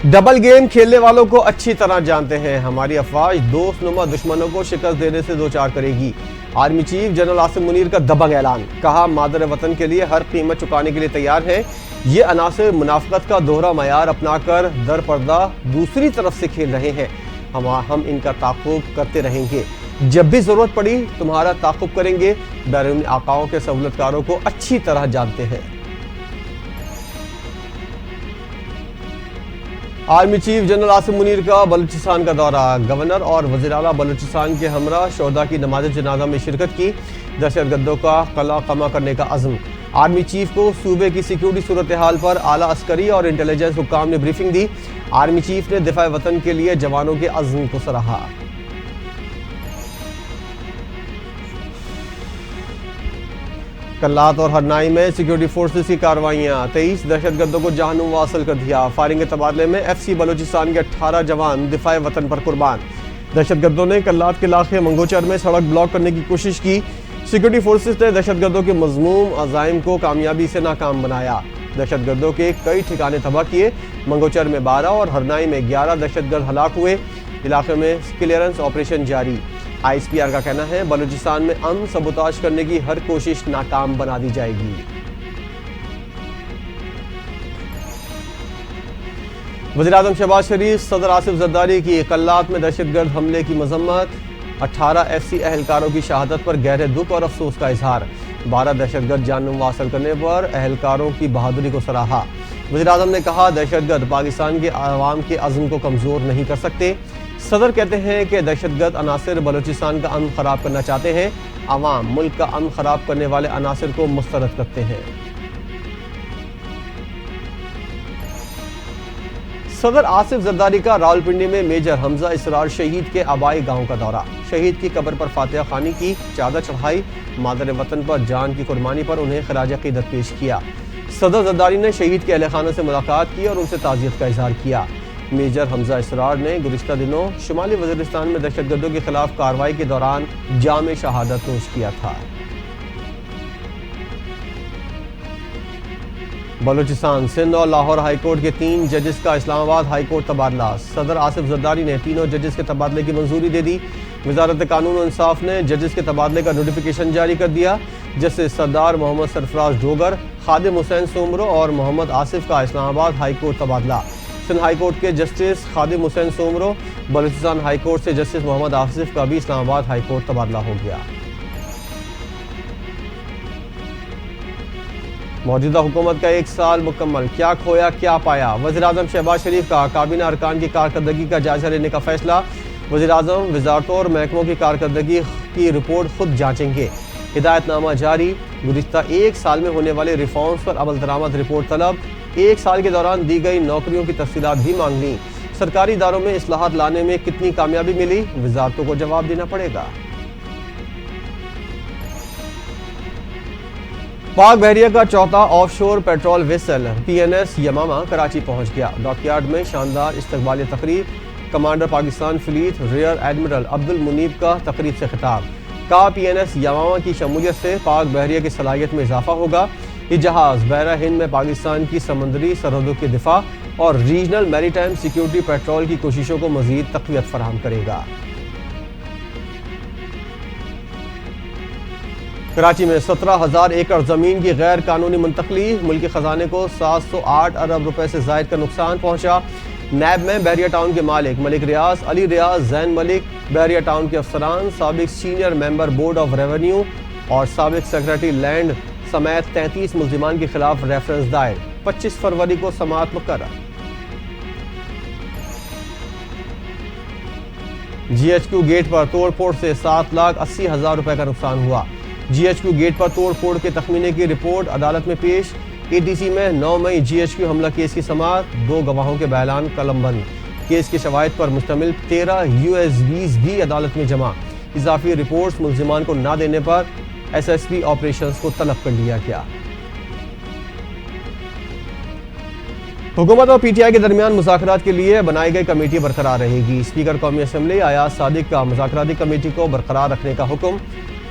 Double game کھیلنے والوں کو اچھی طرح جانتے ہیں، ہماری افواج دوست نما دشمنوں کو شکست دینے سے دوچار کرے گی۔ Army chief general Asim Munir کا دبنگ اعلان، کہا مادر وطن کے لیے ہر قیمت چکانے کے لیے تیار ہیں۔ یہ عناصر منافقت کا دوہرا معیار اپنا کر در پردہ دوسری طرف سے کھیل رہے ہیں، ہم ان کا تعاقب کرتے رہیں گے، جب بھی ضرورت پڑی تمہارا تعاقب کریں گے۔ بیرونی آقاؤں کے سہولتکاروں کو اچھی طرح جانتے ہیں۔ Army chief general Asim Munir کا بلوچستان کا دورہ، گورنر اور وزیر اعلیٰ بلوچستان کے ہمراہ شہداء کی نماز جنازہ میں شرکت کی، دہشت گردوں کا قلع قمع کرنے کا عزم۔ آرمی چیف کو صوبے کی سیکیورٹی صورتحال پر اعلیٰ عسکری اور انٹیلیجنس حکام نے بریفنگ دی۔ آرمی چیف نے دفاع وطن کے لیے جوانوں کے عزم کو سراہا۔ کلات اور ہرنائی میں سیکیورٹی فورسز کی کارروائیاں، 23 دہشت گردوں کو جہنم واصل کر دیا۔ فائرنگ کے تبادلے میں ایف سی بلوچستان کے 18 جوان دفاع وطن پر قربان۔ دہشت گردوں نے کلات کے علاقے منگوچر میں سڑک بلاک کرنے کی کوشش کی، سیکیورٹی فورسز نے دہشت گردوں کے مذموم عزائم کو کامیابی سے ناکام بنایا۔ دہشت گردوں کے کئی ٹھکانے تباہ کیے، منگوچر میں 12 اور ہرنائی میں 11 دہشت گرد ہلاک ہوئے، علاقے میں کلیئرنس آپریشن جاری۔ آئی ایس پی آر کا کہنا ہے بلوچستان میں امن سبوتاژ کرنے کی ہر کوشش ناکام بنا دی جائے گی۔ وزیراعظم شہباز شریف صدر آصف زرداری کی کلات میں دہشت گرد حملے کی مذمت، 18 ایف سی اہلکاروں کی شہادت پر گہرے دکھ اور افسوس کا اظہار، 12 دہشت گرد جان نما حاصل کرنے پر اہلکاروں کی بہادری کو سراہا۔ وزیراعظم نے کہا دہشت گرد پاکستان کے عوام کے عزم کو کمزور نہیں کر سکتے۔ صدر کہتے ہیں کہ دہشت گرد عناصر بلوچستان کا امن خراب کرنا چاہتے ہیں، عوام ملک کا امن خراب کرنے والے عناصر کو مسترد کرتے ہیں۔ صدر آصف زرداری کا راولپنڈی میں میجر حمزہ اسرار شہید کے آبائی گاؤں کا دورہ، شہید کی قبر پر فاتحہ خوانی کی، چادر چڑھائی، مادر وطن پر جان کی قربانی پر انہیں خراج عقیدت پیش کیا۔ صدر زرداری نے شہید کے اہل خانہ سے ملاقات کی اور ان سے تعزیت کا اظہار کیا۔ میجر حمزہ اسرار نے گزشتہ دنوں شمالی وزیرستان میں دہشت گردوں کے خلاف کارروائی کے دوران جام شہادت نوش کیا تھا۔ بلوچستان، سندھ اور لاہور ہائی کورٹ کے 3 ججز کا اسلام آباد ہائی کورٹ تبادلہ، صدر آصف زرداری نے تینوں ججز کے تبادلے کی منظوری دے دی۔ وزارت قانون و انصاف نے ججز کے تبادلے کا نوٹیفیکیشن جاری کر دیا۔ جسٹس سردار محمد سرفراز ڈوگر، خادم حسین سومرو اور محمد آصف کا اسلام آباد ہائی کورٹ تبادلہ۔ سندھ ہائی کورٹ کے justice Khadim Hussain Soomro, Balochistan high court سے جسٹس محمد آصف کا بھی اسلام آباد ہائی کورٹ تبادلہ ہو گیا۔ موجودہ حکومت کا 1 سال مکمل، کیا کھویا کیا پایا، وزیراعظم شہباز شریف کا کابینہ ارکان کی کارکردگی کا جائزہ لینے کا فیصلہ، وزیراعظم وزارتوں اور محکموں کی کارکردگی کی رپورٹ خود جانچیں گے، ہدایت نامہ جاری، گزشتہ 1 سال میں ہونے والے ریفارمز پر عمل درآمد رپورٹ طلب، 1 سال کے دوران دی گئی نوکریوں کی تفصیلات بھی مانگ لیں، سرکاری اداروں میں اصلاحات لانے میں کتنی کامیابی ملی، وزارتوں کو جواب دینا پڑے گا۔ پاک بحریہ کا چوتھا off shore petrol vessel P N S Yamama Karachi پہنچ گیا، ڈاک یارڈ میں شاندار استقبالیہ تقریب، commander Pakistan fleet rear admiral Abdul Munib کا تقریب سے خطاب، کہا پی این ایس یمامہ کی شمولیت سے پاک بحریہ کی صلاحیت میں اضافہ ہوگا، یہ جہاز بحیرہ ہند میں پاکستان کی سمندری سرحدوں کے دفاع اور ریجنل میری ٹائم سیکیورٹی پیٹرول کی کوششوں کو مزید تقویت فراہم کرے گا۔ کراچی میں 17,000 ایکڑ زمین کی غیر قانونی منتقلی، ملکی خزانے کو 708 ارب روپے سے زائد کا نقصان پہنچا۔ نیب میں بحریہ ٹاؤن کے مالک ملک ریاض، علی ریاض، زین ملک، بحریہ ٹاؤن کے افسران، سابق senior member board of revenue اور سابق سیکریٹری لینڈ سمیت 33 ملزمان کے خلاف ریفرنس دائر، 25 فروری کو سماعت مقرر۔ جی ایچ کیو گیٹ پر توڑ پھوڑ سے 7,80,000 روپے کا نقصان ہوا۔ جی ایچ کیو گیٹ پر توڑ پھوڑ کے تخمینے کی رپورٹ عدالت میں پیش، اے ٹی سی میں 9 مئی جی ایچ کیو حملہ کیس کی سماعت، 2 گواہوں کے بیان قلم بند، کیس کے شواہد پر مشتمل 13 یو ایس بیز بھی عدالت میں جمع، اضافی رپورٹس ملزمان کو نہ دینے پر ایس ایس پی آپریشنز کو طلب کر لیا گیا۔ حکومت اور پی ٹی آئی کے درمیان مذاکرات کے لیے بنائی گئی کمیٹی برقرار رہے گی، اسپیکر قومی اسمبلی ایاز صادق کا مذاکراتی کمیٹی کو برقرار رکھنے کا حکم۔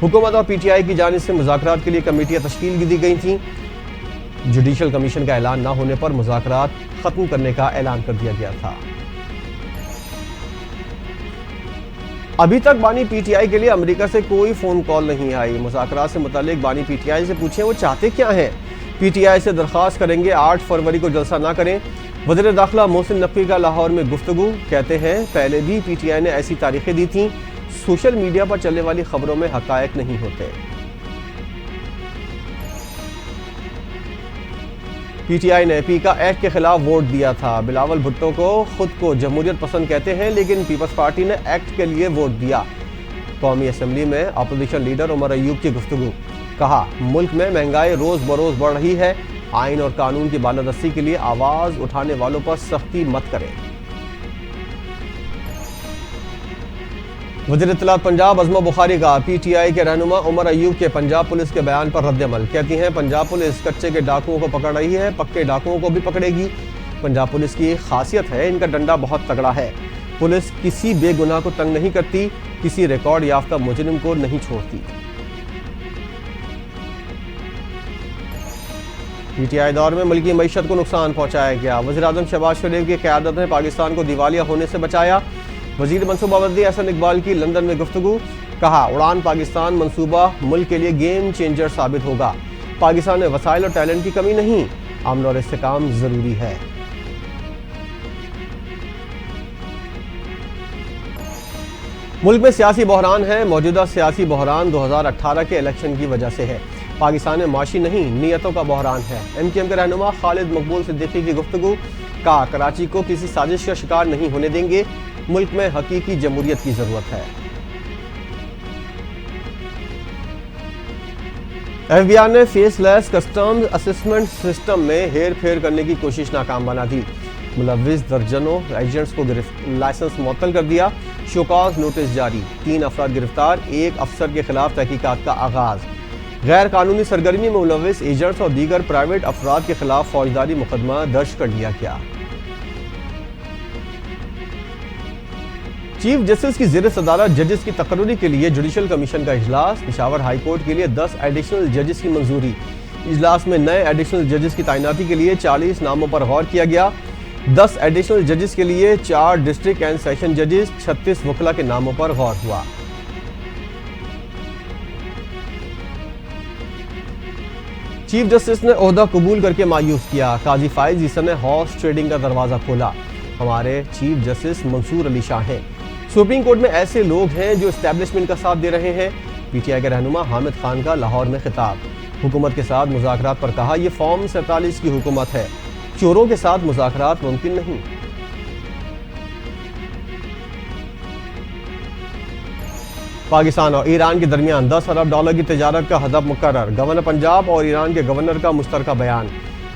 حکومت اور پی ٹی آئی کی جانب سے مذاکرات کے لیے کمیٹیاں تشکیل دی گئی تھیں۔ جوڈیشل کمیشن کا اعلان نہ ہونے پر مذاکرات ختم کرنے کا اعلان کر دیا گیا تھا۔ ابھی تک بانی پی ٹی آئی کے لیے امریکہ سے کوئی فون کال نہیں آئی۔ مذاکرات سے متعلق بانی پی ٹی آئی سے پوچھیں وہ چاہتے کیا ہیں۔ پی ٹی آئی سے درخواست کریں گے 8 فروری کو جلسہ نہ کریں۔ وزیر داخلہ محسن نقوی کا لاہور میں گفتگو، کہتے ہیں پہلے بھی پی ٹی آئی نے ایسی تاریخیں دی تھیں، سوشل میڈیا پر چلنے والی خبروں میں حقائق نہیں ہوتے۔ پی ٹی آئی نے پی کا ایکٹ کے خلاف ووٹ دیا تھا۔ بلاول بھٹو کو خود کو جمہوریت پسند کہتے ہیں لیکن پیپلز پارٹی نے ایکٹ کے لیے ووٹ دیا۔ قومی اسمبلی میں اپوزیشن لیڈر عمر ایوب کی گفتگو، کہا ملک میں مہنگائی روز بروز بڑھ رہی ہے، آئین اور قانون کی بالادستی کے لیے آواز اٹھانے والوں پر سختی مت کریں۔ وزیر اطلاعات پنجاب عظمہ بخاری کا پی ٹی آئی کے رہنما عمر ایوب کے پنجاب پولیس کے بیان پر رد عمل، کہتی ہیں پنجاب پولیس کچے کے ڈاکوؤں کو پکڑ رہی ہے، پکے ڈاکوؤں کو بھی پکڑے گی۔ پنجاب پولیس کی خاصیت ہے ان کا ڈنڈا بہت تگڑا ہے، پولیس کسی بے گناہ کو تنگ نہیں کرتی، کسی ریکارڈ یافتہ مجرم کو نہیں چھوڑتی۔ پی ٹی آئی دور میں ملکی معیشت کو نقصان پہنچایا گیا، وزیراعظم شہباز شریف کی قیادت نے پاکستان کو دیوالیہ ہونے سے بچایا۔ وزیر منصوبہ بندی احسن اقبال کی لندن میں گفتگو، کہا اڑان پاکستان منصوبہ ملک کے لیے گیم چینجر ثابت ہوگا، پاکستان میں وسائل اور ٹیلنٹ کی کمی نہیں، امن اور استحکام ضروری ہے۔ ملک میں سیاسی بحران ہے، موجودہ سیاسی بحران 2018 کے الیکشن کی وجہ سے ہے، پاکستان میں معاشی نہیں نیتوں کا بحران ہے۔ ایم کیو ایم کے رہنما خالد مقبول صدیقی کی گفتگو، کہا کراچی کو کسی سازش کا شکار نہیں ہونے دیں گے، ملک میں حقیقی جمہوریت کی ضرورت ہے۔ ایف بی آر نے فیس لیس کسٹمز اسسمنٹ سسٹم میں ہیر پھیر کرنے کی کوشش ناکام بنا دی، ملوث درجنوں ایجنٹس کو لائسنس معطل کر دیا، شوکاز نوٹس جاری، 3 افراد گرفتار، 1 افسر کے خلاف تحقیقات کا آغاز، غیر قانونی سرگرمی میں ملوث ایجنٹس اور دیگر پرائیویٹ افراد کے خلاف فوجداری مقدمہ درج کر لیا گیا۔ چیف جسٹس کی زیر صدارت ججز کی تقرری کے لیے جوڈیشل کمیشن کا اجلاس، پشاور ہائی کورٹ کے لیے 10 ایڈیشنل ججز کی منظوری، اجلاس میں نئے ایڈیشنل ججز کی تعیناتی کے لیے 40 ناموں پر غور کیا گیا، 10 ایڈیشنل ججز کے لیے 4 ڈسٹرکٹ اینڈ سیشن ججز، 36 وکلاء کے ناموں پر غور ہوا۔ چیف جسٹس نے عہدہ قبول کر کے مایوس کیا، قاضی فائز عیسیٰ نے ہارس ٹریڈنگ کا دروازہ کھولا، ہمارے چیف جسٹس منصور علی شاہ ہیں، سپریم کورٹ میں ایسے لوگ ہیں جو اسٹیبلشمنٹ کا ساتھ دے رہے ہیں۔ پی ٹی آئی کے رہنما حامد خان کا لاہور میں خطاب، حکومت کے ساتھ مذاکرات پر کہا یہ فارم 47 کی حکومت ہے، چوروں کے ساتھ مذاکرات ممکن نہیں۔ پاکستان اور ایران کے درمیان $10 ارب کی تجارت کا ہدف مقرر، گورنر پنجاب اور ایران کے گورنر کا مشترکہ بیان،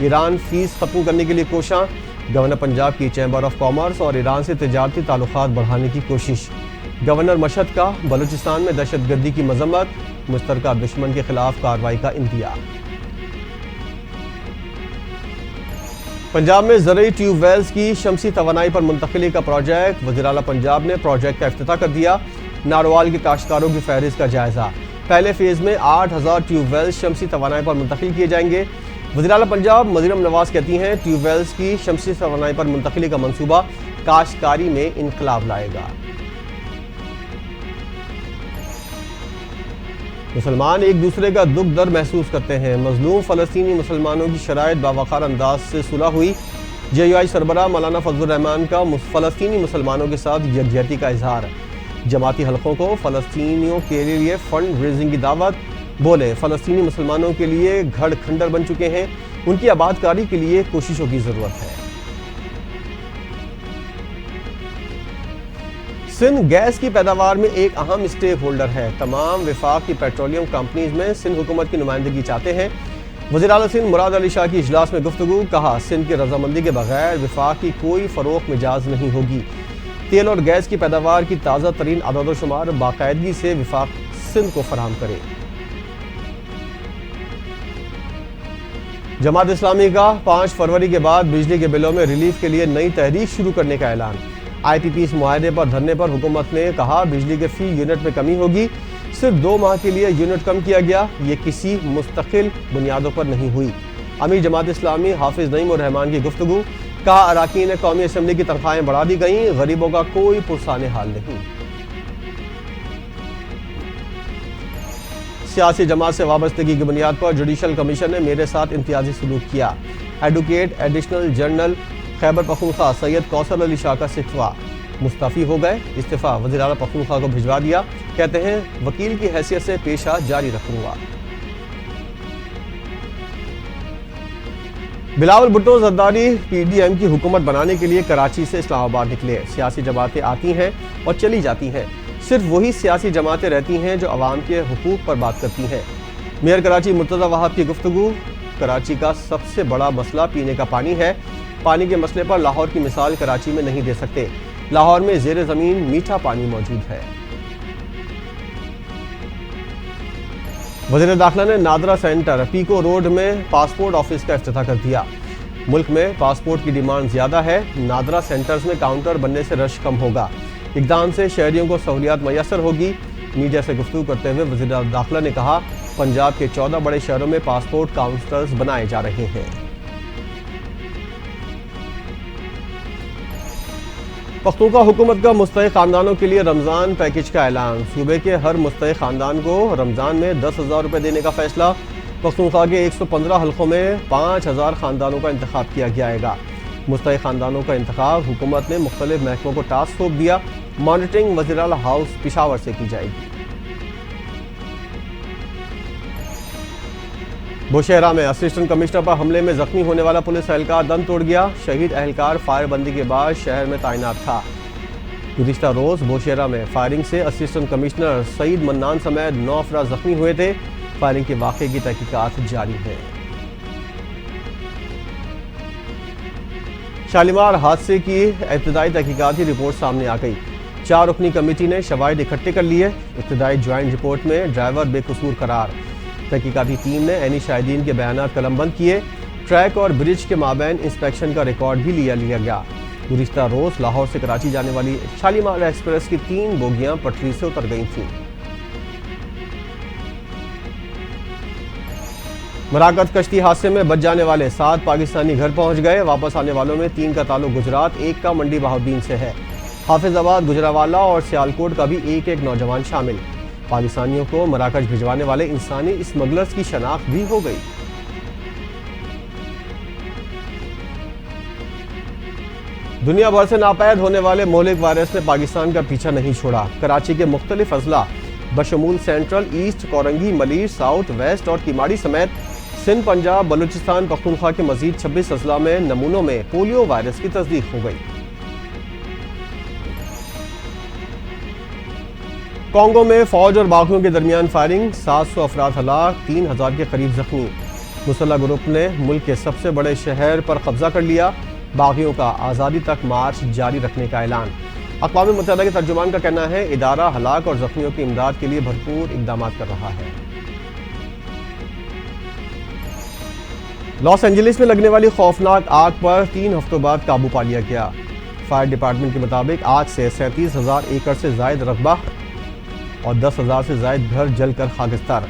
ایران فیس ختم کرنے کے لیے کوشاں، گورنر پنجاب کی چیمبر آف کامرس اور ایران سے تجارتی تعلقات بڑھانے کی کوشش، گورنر مشہد کا بلوچستان میں دہشت گردی کی مذمت، مشترکہ دشمن کے خلاف کارروائی کا اندیہ۔ پنجاب میں زرعی ٹیوب ویلز کی شمسی توانائی پر منتقلی کا پروجیکٹ، وزیر اعلیٰ پنجاب نے پروجیکٹ کا افتتاح کر دیا، ناروال کے کاشتکاروں کی فہرست کا جائزہ، پہلے فیز میں 8000 ٹیوب ویلز شمسی توانائی پر منتقل کیے جائیں گے۔ وزیر اعلیٰ پنجاب مریم نواز کہتی ہیں ٹیوب ویلز کی شمسی توانائی پر منتقلی کا منصوبہ کاشتکاری میں انقلاب لائے گا۔ مسلمان ایک دوسرے کا دکھ درد محسوس کرتے ہیں، مظلوم فلسطینی مسلمانوں کی شرائط باوقار انداز سے صلح ہوئی، جے یو آئی سربراہ مولانا فضل الرحمان کا فلسطینی مسلمانوں کے ساتھ یکجہتی کا اظہار، جماعتی حلقوں کو فلسطینیوں کے لیے فنڈ ریزنگ کی دعوت، بولے فلسطینی مسلمانوں کے لیے گھڑ کھنڈر بن چکے ہیں، ان کی آباد کاری کے لیے کوششوں کی ضرورت ہے۔ سندھ گیس کی پیداوار میں ایک اہم اسٹیک ہولڈر ہے، تمام وفاق کی پیٹرولیم کمپنیز میں سندھ حکومت کی نمائندگی چاہتے ہیں، وزیر اعلیٰ سندھ مراد علی شاہ کی اجلاس میں گفتگو، کہا سندھ کی رضامندی کے بغیر وفاق کی کوئی فروغ مجاز نہیں ہوگی، تیل اور گیس کی پیداوار کی تازہ ترین اعداد و شمار باقاعدگی سے وفاق سندھ کو فراہم کرے۔ جماعت اسلامی کا 5 فروری کے بعد بجلی کے بلوں میں ریلیف کے لیے نئی تحریک شروع کرنے کا اعلان، آئی پی پیز معاہدے پر دھرنے پر حکومت نے کہا بجلی کے فی یونٹ میں کمی ہوگی، صرف 2 ماہ کے لیے یونٹ کم کیا گیا، یہ کسی مستقل بنیادوں پر نہیں ہوئی، امیر جماعت اسلامی حافظ نعیم الرحمان کی گفتگو، کہا اراکین قومی اسمبلی کی تنخواہیں بڑھا دی گئیں، غریبوں کا کوئی پرسان حال نہیں۔ سیاسی جماعت سے وابستگی کی بنیاد پر جوڈیشل کمیشن نے میرے ساتھ امتیازی سلوک کیا، advocate additional general Khyber Pakhtunkhwa سید کوثر علی شاہ کا استعفیٰ، مستعفی ہو گئے، استعفیٰ وزیر اعلیٰ پختونخوا کو بھجوا دیا، کہتے ہیں وکیل کی حیثیت سے پیشہ جاری رکھوں گا۔ Bilawal Bhutto Zardari P D M کی حکومت بنانے کے لیے کراچی سے اسلام آباد نکلے۔ سیاسی جماعتیں آتی ہیں اور چلی جاتی ہیں، صرف وہی سیاسی جماعتیں رہتی ہیں جو عوام کے حقوق پر بات کرتی ہیں۔ میئر کراچی مرتضی وہاب کی گفتگو، کراچی کا سب سے بڑا مسئلہ پینے کا پانی ہے، پانی کے مسئلے پر لاہور کی مثال کراچی میں نہیں دے سکتے، لاہور میں زیر زمین میٹھا پانی موجود ہے۔ وزیر داخلہ نے نادرا سینٹر پیکو روڈ میں پاسپورٹ آفس کا افتتاح کر دیا۔ ملک میں پاسپورٹ کی ڈیمانڈ زیادہ ہے، نادرا سینٹرز میں کاؤنٹر بننے سے رش کم ہوگا، اقدام سے شہریوں کو سہولیات میسر ہوگی۔ میڈیا سے گفتگو کرتے ہوئے وزیر داخلہ نے کہا پنجاب کے 14 بڑے شہروں میں پاسپورٹ کاؤنٹرز بنائے جا رہے ہیں۔ پختونخوا حکومت کا مستحق خاندانوں کے لیے رمضان پیکج کا اعلان، صوبے کے ہر مستحق خاندان کو رمضان میں 10,000 روپے دینے کا فیصلہ۔ پختونخوا کے 115 حلقوں میں 5,000 خاندانوں کا انتخاب کیا جائے گا۔ مستحق خاندانوں کا انتخاب حکومت نے مختلف محکموں کو ٹاسک سونپ دیا، مانیٹرنگ وزیر اعلیٰ ہاؤس پشاور سے کی جائے گی۔ بوشہرہ میں اسسٹنٹ کمشنر پر حملے میں زخمی ہونے والا پولیس اہلکار دم توڑ گیا، شہید اہلکار فائر بندی کے بعد شہر میں تعینات تھا۔ گزشتہ روز بوشہرہ میں فائرنگ سے اسسٹنٹ کمشنر سعید منان سمیت 9 افراد زخمی ہوئے تھے، فائرنگ کے واقعے کی تحقیقات جاری ہیں۔ شالیمار حادثے کی ابتدائی تحقیقاتی رپورٹ سامنے آ گئی، 4 رکنی کمیٹی نے شواہد اکٹھے کر لیے، ابتدائی جوائنٹ رپورٹ میں ڈرائیور بے قصور قرار۔ تحقیقاتی ٹیم نے عینی شاہدین کے بیانات قلم بند کیے، ٹریک اور برج کے مابین انسپیکشن کا ریکارڈ بھی لیا گیا۔ گزشتہ روز لاہور سے کراچی جانے والی شالیمار ایکسپریس کی 3 بوگیاں پٹری سے اتر گئی تھیں۔ مراکز کشتی حادثے میں بچ جانے والے 7 پاکستانی گھر پہنچ گئے، واپس آنے والوں میں 3 کا تعلق گجرات، 1 کا منڈی بہاؤالدین سے ہے۔ حافظ آباد، گجرانوالہ اور سیالکوٹ کا بھی ایک نوجوان شامل۔ پاکستانیوں کو مراکش بھجوانے والے انسانی اسمگلرز کی شناخت بھی ہو گئی۔ دنیا بھر سے ناپید ہونے والے مہلک وائرس نے پاکستان کا پیچھا نہیں چھوڑا۔ کراچی کے مختلف اضلاع بشمول central, east, Korangi, Malir, south, west اور کیماڑی سمیت سندھ، پنجاب، بلوچستان، پختونخوا کے مزید 26 اضلاع میں نمونوں میں پولیو وائرس کی تصدیق ہو گئی۔ کانگو میں فوج اور باغیوں کے درمیان فائرنگ، 700 افراد ہلاک، 3,000 کے قریب زخمی۔ مسلح گروپ نے ملک کے سب سے بڑے شہر پر قبضہ کر لیا، باغیوں کا آزادی تک مارچ جاری رکھنے کا اعلان۔ اقوام متحدہ کے ترجمان کا کہنا ہے ادارہ ہلاک اور زخمیوں کی امداد کے لیے بھرپور اقدامات کر رہا ہے۔ لاس اینجلس میں لگنے والی خوفناک آگ پر 3 ہفتوں بعد قابو پا لیا گیا۔ فائر ڈپارٹمنٹ کے مطابق آگ سے 37,000 ایکڑ سے زائد رقبہ اور 10,000 سے زائد گھر جل کر خاکستر،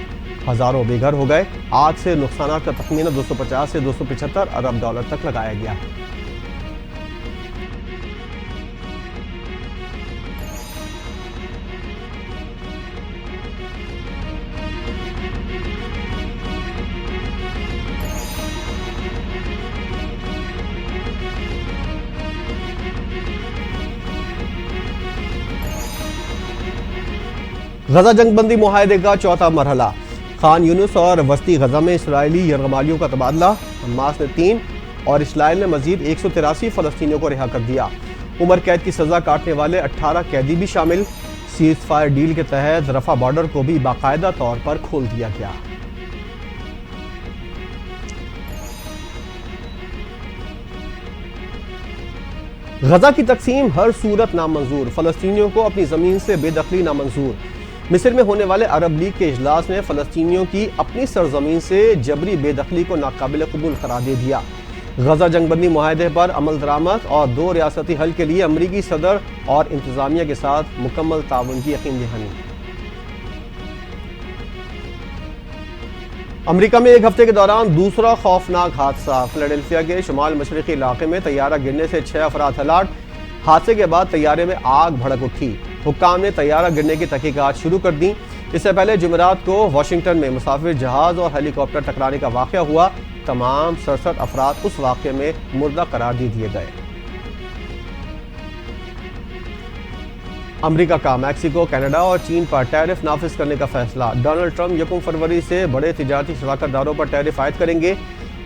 ہزاروں بے گھر ہو گئے۔ آگ سے نقصانات کا تخمینہ 250 سے 275 ارب ڈالر تک لگایا گیا ہے۔ غزہ جنگ بندی معاہدے کا 4تھا مرحلہ، خان یونس اور وسطی غزہ میں اسرائیلی یرغمالیوں کا تبادلہ، حماس نے 3 اور اسرائیل نے مزید 183 فلسطینیوں کو رہا کر دیا۔ عمر قید کی سزا کاٹنے والے 18 قیدی بھی شامل۔ سیز فائر ڈیل کے تحت رفح بارڈر کو بھی باقاعدہ طور پر کھول دیا گیا۔ غزہ کی تقسیم ہر صورت نامنظور، فلسطینیوں کو اپنی زمین سے بے دخلی نامنظور۔ مصر میں ہونے والے عرب لیگ کے اجلاس نے فلسطینیوں کی اپنی سرزمین سے جبری بے دخلی کو ناقابل قبول قرار دے دیا۔ غزہ جنگ بندی معاہدے پر عمل درآمد اور 2 ریاستی حل کے لیے امریکی صدر اور انتظامیہ کے ساتھ مکمل تعاون کی یقین دہانی۔ امریکہ میں ایک ہفتے کے دوران دوسرا خوفناک حادثہ، فلیڈلفیا کے شمال مشرقی علاقے میں طیارہ گرنے سے 6 افراد ہلاک۔ حادثے کے بعد طیارے میں آگ بھڑک اٹھی۔ حکام نے طیارہ گرنے کی تحقیقات شروع کر دیں۔ اس سے پہلے جمعرات کو واشنگٹن میں مسافر جہاز اور ہیلی کاپٹر ٹکرانے کا واقعہ ہوا۔ تمام 67 افراد اس واقعے میں مردہ قرار دے دیے گئے۔ امریکہ کا میکسیکو، کینیڈا اور چین پر ٹیرف نافذ کرنے کا فیصلہ۔ ڈونلڈ ٹرمپ 1 فروری سے بڑے تجارتی شراکت داروں پر ٹیرف عائد کریں گے۔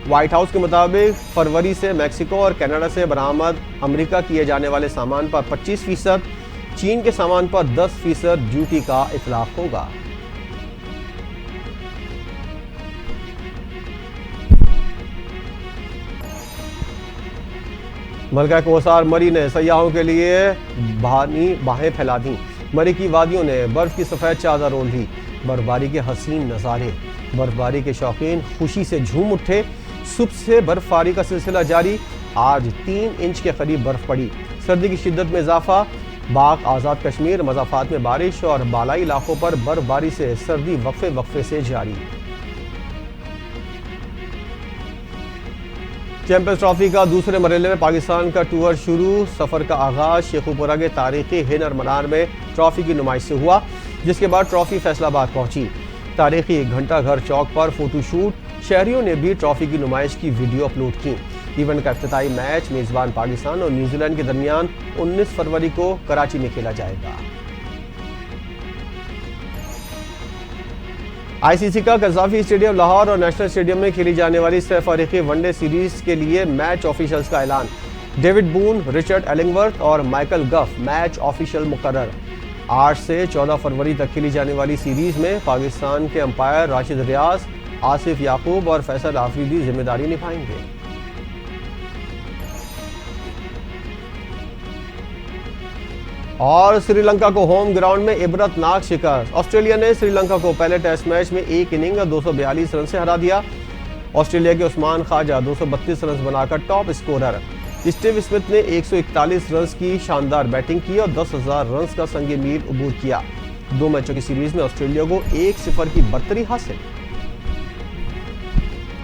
وائٹ ہاؤس کے مطابق فروری سے میکسیکو اور کینیڈا سے برآمد امریکہ کیے جانے والے سامان پر 25%، چین کے سامان پر 10% ڈیوٹی کا اطلاق ہوگا۔ ملکہ کوثر مری نے سیاحوں کے لیے باہیں پھیلا دیں۔ مری کی وادیوں نے برف کی سفید چادر اوڑھ لی۔ برفباری کے حسین نظارے، برفباری کے شوقین خوشی سے جھوم اٹھے۔ صبح سے برفباری کا سلسلہ جاری، آج 3 انچ کے قریب برف پڑی۔ سردی کی شدت میں اضافہ، پاک آزاد کشمیر، مضافات میں بارش اور بالائی علاقوں پر برفباری سے سردی وقفے سے جاری۔ چیمپئنز ٹرافی کا دوسرے مرحلے میں پاکستان کا ٹور شروع۔ سفر کا آغاز شیخوپورہ کے تاریخی ہنر منار میں ٹرافی کی نمائش سے ہوا، جس کے بعد ٹرافی فیصل آباد پہنچی۔ تاریخی گھنٹہ گھر چوک پر فوٹو شوٹ، شہریوں نے بھی ٹرافی کی نمائش کی ویڈیو اپلوڈ کی۔ ایونٹ کا افتتاحی میچ میزبان پاکستان اور نیوزی لینڈ کے درمیان 19 فروری کو کراچی میں کھیلا جائے گا۔ آئی سی سی کا قذافی اسٹیڈیم لاہور اور نیشنل اسٹیڈیم میں کھیلی جانے والی سہ فریقی ون ڈے سیریز کے لیے میچ آفیشلز کا اعلان۔ ڈیوڈ بون، رچرڈ ایلنگورتھ اور مائیکل گف میچ آفیشل مقرر۔ 8 سے 14 فروری تک کھیلی جانے والی سیریز میں پاکستان کے امپائر راشد ریاض، آصف یعقوب اور فیصل آفریدی ذمہ داری نبھائیں گے۔ اور سری لنکا کو ہوم گراؤنڈ میں عبرت ناک شکست۔ آسٹریلیا نے سری لنکا کو پہلے ٹیسٹ میچ میں 1 اننگ اور 242 رن سے ہرا دیا۔ آسٹریلیا کے عثمان خواجہ 232 رنز بنا کر ٹاپ اسکورر۔ اسٹیو اسمتھ نے 141 رنز کی شاندار بیٹنگ کی اور 10,000 رنز کا سنگ میل عبور کیا۔ 2 میچوں کی سیریز میں آسٹریلیا کو 1-0 کی برتری حاصل۔